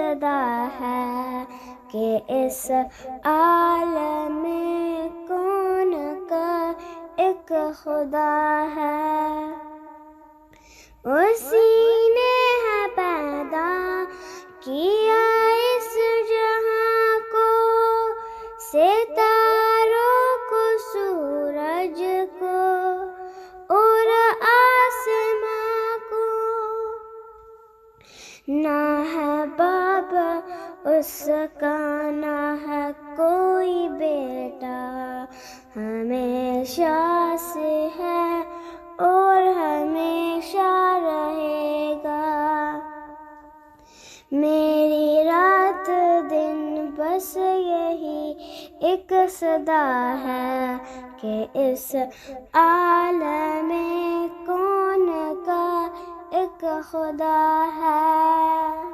صدا ہے کہ اس عالم کون کا ایک خدا ہے۔ اسی نے ہے پیدا کیا اس جہاں کو، ستاروں کو، سورج کو اور آسماں کو۔ نہ ہے باپ اس کا نہ ہے کوئی بیٹا، ہمیشہ سے ہے اور ہمیشہ رہے گا۔ میری رات دن بس یہی ایک صدا ہے کہ اس عالم کون کا ایک خدا ہے۔